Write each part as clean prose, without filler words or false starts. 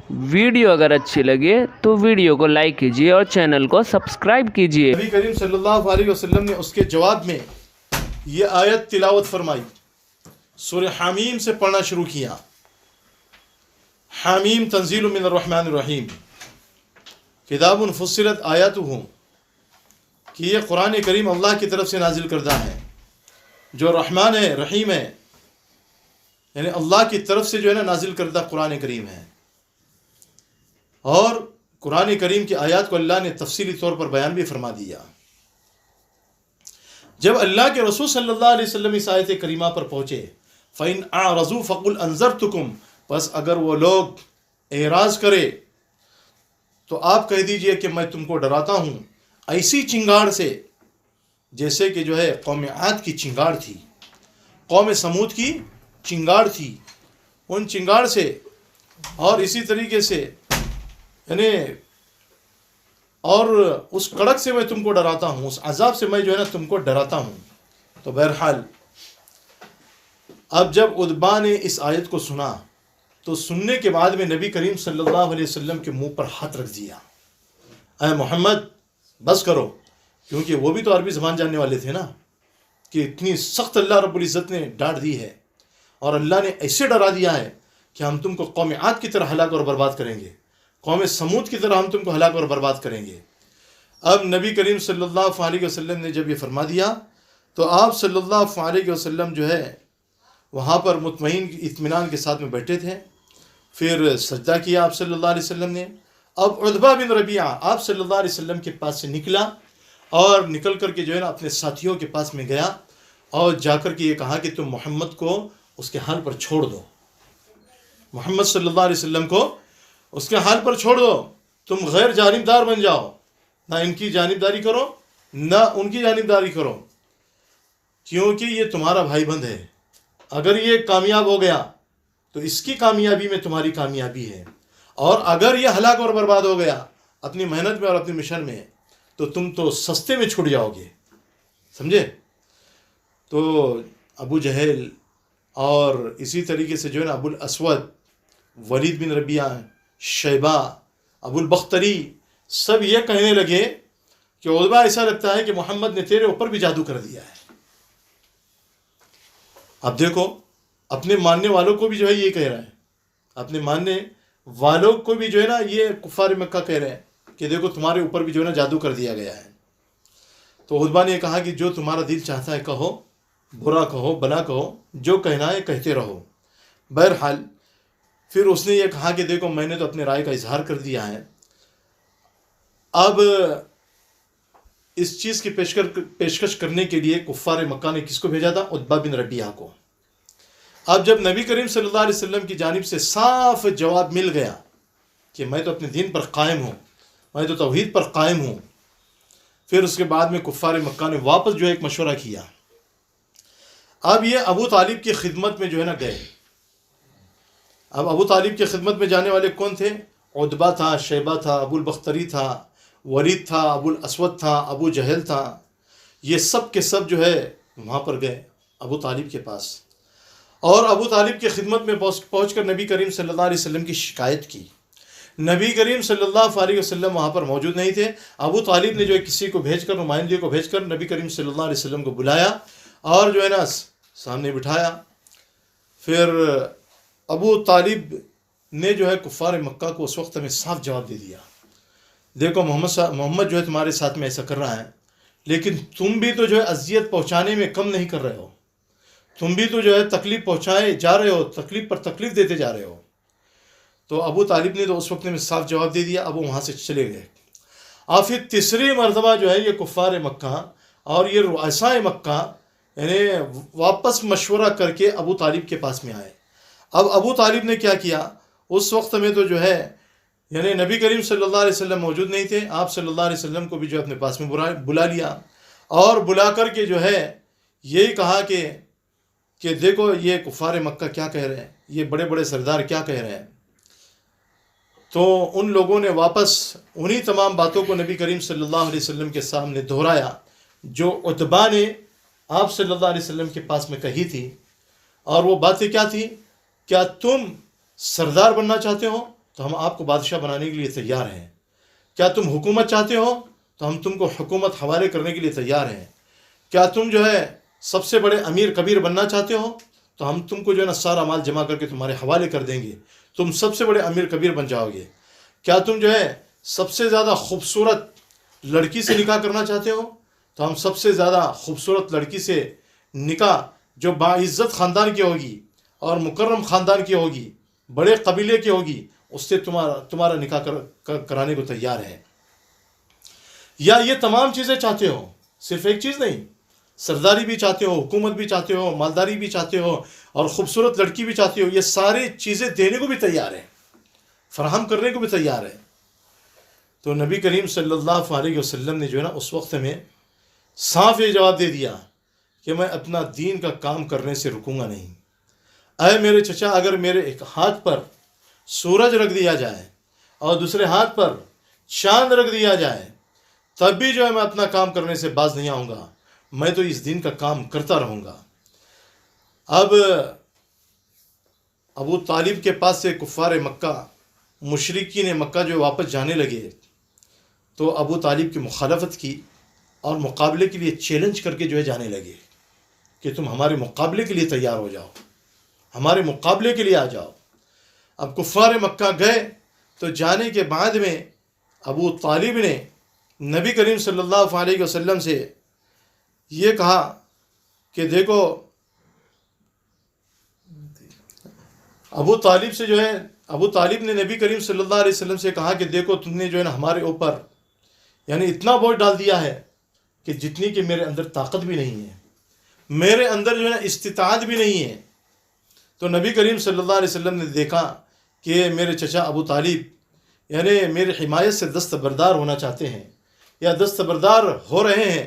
Video اگر اچھی لگے تو ویڈیو کو لائک کیجیے اور چینل کو سبسکرائب کیجیے۔ نبی کریم صلی اللہ علیہ وسلم نے اس کے جواب میں یہ آیت تلاوت فرمائی، سورہ حامیم سے پڑھنا شروع کیا۔ حامیم تنزیل من الرحمن الرحیم، کتاب فصلت آیاتہ، کہ یہ قرآن کریم اللہ کی طرف سے نازل کردہ ہے، جو رحمان ہے رحیم ہے، یعنی اللہ کی طرف سے جو ہے نا نازل کردہ قرآن کریم ہے۔ اور قرآن کریم کی آیات کو اللہ نے تفصیلی طور پر بیان بھی فرما دیا۔ جب اللہ کے رسول صلی اللہ علیہ وسلم اس آیت کریمہ پر پہنچے، فَإِنْ أَعْرَضُوا فَقُلْ أَنذَرْتُكُمْ، بس اگر وہ لوگ اعراض کرے تو آپ کہہ دیجئے کہ میں تم کو ڈراتا ہوں ایسی چنگاڑ سے جیسے کہ جو ہے قوم عاد کی چنگاڑ تھی، قوم سمود کی چنگاڑ تھی، ان چنگاڑ سے، اور اسی طریقے سے یعنی اور اس کڑک سے میں تم کو ڈراتا ہوں، اس عذاب سے میں جو ہے نا تم کو ڈراتا ہوں۔ تو بہرحال اب جب عتبہ نے اس آیت کو سنا تو سننے کے بعد میں نبی کریم صلی اللہ علیہ وسلم کے منہ پر ہاتھ رکھ دیا، اے محمد بس کرو، کیونکہ وہ بھی تو عربی زبان جاننے والے تھے نا، کہ اتنی سخت اللہ رب العزت نے ڈانٹ دی ہے اور اللہ نے ایسے ڈرا دیا ہے کہ ہم تم کو قوم عاد کی طرح ہلاک اور برباد کریں گے، قوم سمود کی طرح ہم تم کو ہلاک اور برباد کریں گے۔ اب نبی کریم صلی اللہ علیہ وسلم نے جب یہ فرما دیا تو آپ صلی اللہ علیہ وسلم جو ہے وہاں پر مطمئن اطمینان کے ساتھ میں بیٹھے تھے۔ پھر سجدہ کیا آپ صلی اللہ علیہ وسلم نے۔ اب عتبہ بن ربیعہ آپ صلی اللہ علیہ وسلم کے پاس سے نکلا اور نکل کر کے جو ہے نا اپنے ساتھیوں کے پاس میں گیا اور جا کر کے یہ کہا کہ تم محمد کو اس کے حال پر چھوڑ دو، محمد صلی اللہ علیہ وسلم کو اس کے حال پر چھوڑ دو، تم غیر جانبدار بن جاؤ، نہ ان کی جانبداری کرو نہ ان کی جانبداری کرو، کیونکہ یہ تمہارا بھائی بند ہے، اگر یہ کامیاب ہو گیا تو اس کی کامیابی میں تمہاری کامیابی ہے، اور اگر یہ ہلاک اور برباد ہو گیا اپنی محنت میں اور اپنی مشن میں تو تم تو سستے میں چھوٹ جاؤ گے، سمجھے؟ تو ابو جہل اور اسی طریقے سے جو ہے نا ابو الاسود، ولید بن ربیعہ، شیبہ، ابو البختری، سب یہ کہنے لگے کہ عتبہ ایسا لگتا ہے کہ محمد نے تیرے اوپر بھی جادو کر دیا ہے۔ اب دیکھو اپنے ماننے والوں کو بھی جو ہے یہ کہہ رہا ہے، اپنے ماننے والوں کو بھی جو ہے نا یہ کفار مکہ کہہ رہے ہیں کہ دیکھو تمہارے اوپر بھی جو ہے نا جادو کر دیا گیا ہے۔ تو عتبہ نے کہا کہ جو تمہارا دل چاہتا ہے کہو، برا کہو بھلا کہو، جو کہنا ہے کہتے رہو۔ بہرحال پھر اس نے یہ کہا کہ دیکھو میں نے تو اپنے رائے کا اظہار کر دیا ہے، اب اس چیز کی پیشکش کرنے کے لیے کفار مکہ نے کس کو بھیجا تھا؟ عتبہ بن ربیعہ کو۔ اب جب نبی کریم صلی اللہ علیہ وسلم کی جانب سے صاف جواب مل گیا کہ میں تو اپنے دین پر قائم ہوں، میں تو توحید پر قائم ہوں، پھر اس کے بعد میں کفار مکہ نے واپس جو ہے ایک مشورہ کیا۔ اب یہ ابو طالب کی خدمت میں جو ہے نا گئے۔ اب ابو طالب کی خدمت میں جانے والے کون تھے؟ عتبہ تھا، شیبہ تھا، ابو البختری تھا، ولید تھا، ابو الاسود تھا، ابو جہل تھا، یہ سب کے سب جو ہے وہاں پر گئے ابو طالب کے پاس، اور ابو طالب کی خدمت میں پہنچ کر نبی کریم صلی اللہ علیہ وسلم کی شکایت کی۔ نبی کریم صلی اللہ علیہ وسلم وہاں پر موجود نہیں تھے۔ ابو طالب نے جو ہے کسی کو بھیج کر، نمائندے کو بھیج کر نبی کریم صلی اللہ علیہ وسلم کو بلایا اور جو ہے نا سامنے بٹھایا۔ پھر ابو طالب نے جو ہے کفار مکہ کو اس وقت میں صاف جواب دے دیا، دیکھو محمد جو ہے تمہارے ساتھ میں ایسا کر رہا ہے، لیکن تم بھی تو جو ہے اذیت پہنچانے میں کم نہیں کر رہے ہو، تم بھی تو جو ہے تکلیف پہنچائے جا رہے ہو، تکلیف پر تکلیف دیتے جا رہے ہو۔ تو ابو طالب نے تو اس وقت میں صاف جواب دے دیا، اب وہ وہاں سے چلے گئے۔ اور پھر تیسری مرتبہ جو ہے یہ کفار مکہ اور یہ رؤساء مکہ یعنی واپس مشورہ کر کے ابو طالب کے پاس میں آئے۔ اب ابو طالب نے کیا کیا؟ اس وقت میں تو جو ہے یعنی نبی کریم صلی اللہ علیہ وسلم موجود نہیں تھے، آپ صلی اللہ علیہ وسلم کو بھی جو اپنے پاس میں بلا لیا اور بلا کر کے جو ہے یہی کہا کہ دیکھو یہ کفار مکہ کیا کہہ رہے ہیں، یہ بڑے بڑے سردار کیا کہہ رہے ہیں۔ تو ان لوگوں نے واپس انہی تمام باتوں کو نبی کریم صلی اللہ علیہ وسلم کے سامنے دہرایا جو عتبہ نے آپ صلی اللہ علیہ وسلم کے پاس میں کہی تھی، اور وہ باتیں کیا تھی؟ کیا تم سردار بننا چاہتے ہو؟ تو ہم آپ کو بادشاہ بنانے کے لیے تیار ہیں. کیا تم حکومت چاہتے ہو تو ہم تم کو حکومت حوالے کرنے کے لیے تیار ہیں. کیا تم جو ہے سب سے بڑے امیر کبیر بننا چاہتے ہو تو ہم تم کو جو ہے نا سارا مال جمع کر کے تمہارے حوالے کر دیں گے, تم سب سے بڑے امیر کبیر بن جاؤ گے. کیا تم جو ہے سب سے زیادہ خوبصورت لڑکی سے نکاح کرنا چاہتے ہو تو ہم سب سے زیادہ خوبصورت لڑکی سے نکاح جو باعزت خاندان کی ہوگی اور مکرم خاندان کی ہوگی, بڑے قبیلے کی ہوگی, اس سے تمہارا نکاح کرانے کو تیار ہے. یا یہ تمام چیزیں چاہتے ہو, صرف ایک چیز نہیں, سرداری بھی چاہتے ہو, حکومت بھی چاہتے ہو, مالداری بھی چاہتے ہو اور خوبصورت لڑکی بھی چاہتے ہو, یہ ساری چیزیں دینے کو بھی تیار ہیں, فراہم کرنے کو بھی تیار ہے. تو نبی کریم صلی اللہ علیہ وسلم نے جو ہے نا اس وقت میں صاف یہ جواب دے دیا کہ میں اپنا دین کا کام کرنے سے رکوں گا نہیں. اے میرے چچا, اگر میرے ایک ہاتھ پر سورج رکھ دیا جائے اور دوسرے ہاتھ پر چاند رکھ دیا جائے تب بھی جو ہے میں اپنا کام کرنے سے باز نہیں آؤں گا, میں تو اس دین کا کام کرتا رہوں گا. اب ابو طالب کے پاس سے کفار مکہ, مشرکین مکہ جو واپس جانے لگے تو ابو طالب کی مخالفت کی اور مقابلے کے لیے چیلنج کر کے جو ہے جانے لگے کہ تم ہمارے مقابلے کے لیے تیار ہو جاؤ, ہمارے مقابلے کے لیے آ جاؤ. اب کفار مکہ گئے تو جانے کے بعد میں ابو طالب نے نبی کریم صلی اللہ علیہ وسلم سے یہ کہا کہ دیکھو, ابو طالب نے نبی کریم صلی اللہ علیہ وسلم سے کہا کہ دیکھو تم نے جو ہے نا ہمارے اوپر یعنی اتنا بوجھ ڈال دیا ہے کہ جتنی کہ میرے اندر طاقت بھی نہیں ہے, میرے اندر جو ہے نا استطاعت بھی نہیں ہے. تو نبی کریم صلی اللہ علیہ وسلم نے دیکھا کہ میرے چچا ابو طالب یعنی میری حمایت سے دستبردار ہونا چاہتے ہیں یا دستبردار ہو رہے ہیں,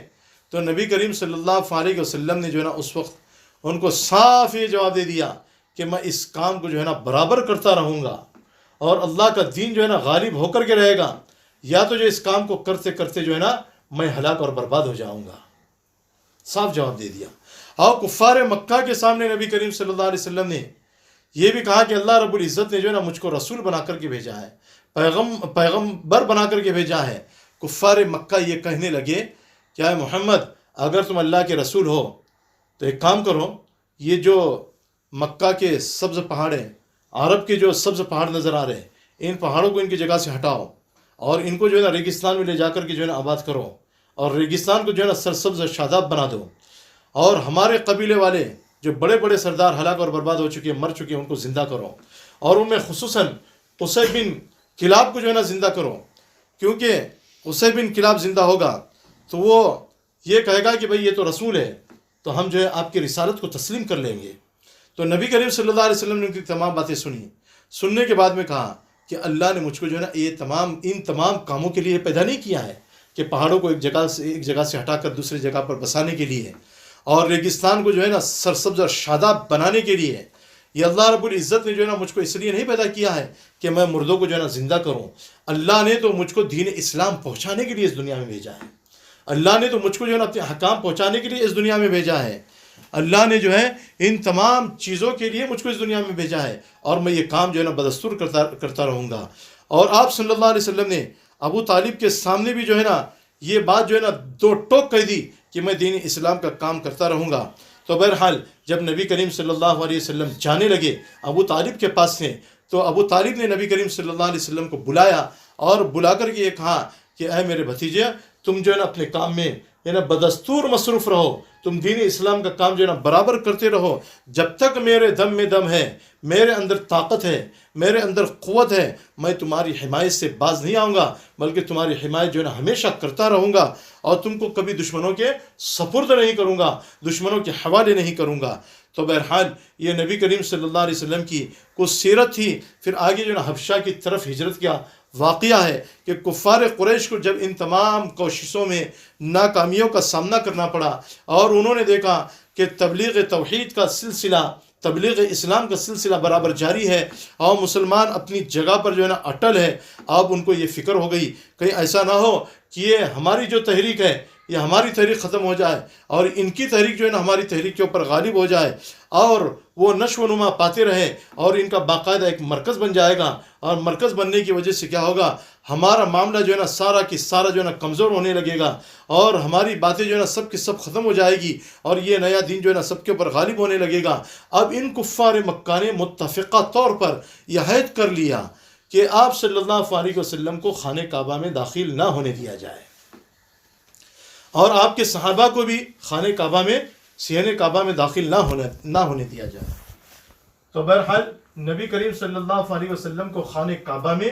تو نبی کریم صلی اللہ علیہ وسلم نے جو ہے نا اس وقت ان کو صاف یہ جواب دے دیا کہ میں اس کام کو جو ہے نا برابر کرتا رہوں گا اور اللہ کا دین جو ہے نا غالب ہو کر کے رہے گا, یا تو جو اس کام کو کرتے کرتے جو ہے نا میں ہلاک اور برباد ہو جاؤں گا. صاف جواب دے دیا. اور کفار مکہ کے سامنے نبی کریم صلی اللہ علیہ وسلم نے یہ بھی کہا کہ اللہ رب العزت نے جو ہے نا مجھ کو رسول بنا کر کے بھیجا ہے, پیغمبر بنا کر کے بھیجا ہے. کفار مکہ یہ کہنے لگے کہ اے محمد, اگر تم اللہ کے رسول ہو تو ایک کام کرو, یہ جو مکہ کے سبز پہاڑ ہیں, عرب کے جو سبز پہاڑ نظر آ رہے ہیں, ان پہاڑوں کو ان کی جگہ سے ہٹاؤ اور ان کو جو ہے نا ریگستان میں لے جا کر کے جو ہے نا آباد کرو اور ریگستان کو جو ہے نا سرسبز شاداب بنا دو, اور ہمارے قبیلے والے جو بڑے بڑے سردار ہلاک اور برباد ہو چکے مر چکے ان کو زندہ کرو, اور ان میں خصوصاً قصی بن کلاب کو جو ہے نا زندہ کرو, کیونکہ قصی بن کلاب زندہ ہوگا تو وہ یہ کہے گا کہ بھئی یہ تو رسول ہے, تو ہم جو ہے آپ کی رسالت کو تسلیم کر لیں گے. تو نبی کریم صلی اللہ علیہ وسلم نے ان کی تمام باتیں سنی. سننے کے بعد میں کہا کہ اللہ نے مجھ کو جو ہے نا ان تمام کاموں کے لیے پیدا نہیں کیا ہے کہ پہاڑوں کو ایک جگہ سے ہٹا کر دوسری جگہ پر بسانے کے لیے اور ریگستان کو جو ہے نا سرسبز اور شاداب بنانے کے لیے. یہ اللہ رب العزت نے جو ہے نا مجھ کو اس لیے نہیں پیدا کیا ہے کہ میں مردوں کو جو ہے نا زندہ کروں. اللہ نے تو مجھ کو دین اسلام پہنچانے کے لیے اس دنیا میں بھیجا ہے. اللہ نے تو مجھ کو جو ہے نا اپنے حکام پہنچانے کے لیے اس دنیا میں بھیجا ہے. اللہ نے جو ہے ان تمام چیزوں کے لیے مجھ کو اس دنیا میں بھیجا ہے, اور میں یہ کام جو ہے نا بدستور کرتا رہوں گا. اور آپ صلی اللہ علیہ وسلم نے ابو طالب کے سامنے بھی جو ہے نا یہ بات جو ہے نا دو ٹوک کہہ دی کہ میں دین اسلام کا کام کرتا رہوں گا. تو بہرحال جب نبی کریم صلی اللہ علیہ وسلم جانے لگے ابو طالب کے پاس سے, تو ابو طالب نے نبی کریم صلی اللہ علیہ وسلم کو بلایا اور بلا کر کے یہ کہا کہ اے میرے بھتیجے, تم جو ہے نا اپنے کام میں ہے نا بدستور مصروف رہو, تم دین اسلام کا کام جو ہے نا برابر کرتے رہو. جب تک میرے دم میں دم ہے, میرے اندر طاقت ہے, میرے اندر قوت ہے, میں تمہاری حمایت سے باز نہیں آؤں گا, بلکہ تمہاری حمایت جو ہے نا ہمیشہ کرتا رہوں گا, اور تم کو کبھی دشمنوں کے سپرد نہیں کروں گا, دشمنوں کے حوالے نہیں کروں گا. تو بہرحال یہ نبی کریم صلی اللہ علیہ وسلم کی کچھ سیرت تھی. پھر آگے جو ہے نا حبشہ کی طرف ہجرت کیا واقعہ ہے کہ کفار قریش کو جب ان تمام کوششوں میں ناکامیوں کا سامنا کرنا پڑا اور انہوں نے دیکھا کہ تبلیغ توحید کا سلسلہ, تبلیغ اسلام کا سلسلہ برابر جاری ہے اور مسلمان اپنی جگہ پر جو ہے نا اٹل ہے, اب ان کو یہ فکر ہو گئی کہیں ایسا نہ ہو کہ یہ ہماری جو تحریک ہے یہ ہماری تحریک ختم ہو جائے اور ان کی تحریک جو ہے نا ہماری تحریک کے اوپر غالب ہو جائے اور وہ نشو و نما پاتے رہے اور ان کا باقاعدہ ایک مرکز بن جائے گا. اور مرکز بننے کی وجہ سے کیا ہوگا, ہمارا معاملہ جو ہے نا سارا کی سارا جو ہے نا کمزور ہونے لگے گا اور ہماری باتیں جو ہے نا سب کی سب ختم ہو جائے گی اور یہ نیا دین جو ہے نا سب کے اوپر غالب ہونے لگے گا. اب ان کفار مکہ نے متفقہ طور پر یہ عہد کر لیا کہ آپ صلی اللہ علیہ وسلم کو خانہ کعبہ میں داخل نہ ہونے دیا جائے اور آپ کے صحابہ کو بھی خانہ کعبہ میں صحن کعبہ میں داخل نہ ہونے دیا جائے. تو بہرحال نبی کریم صلی اللہ علیہ وسلم کو خانہ کعبہ میں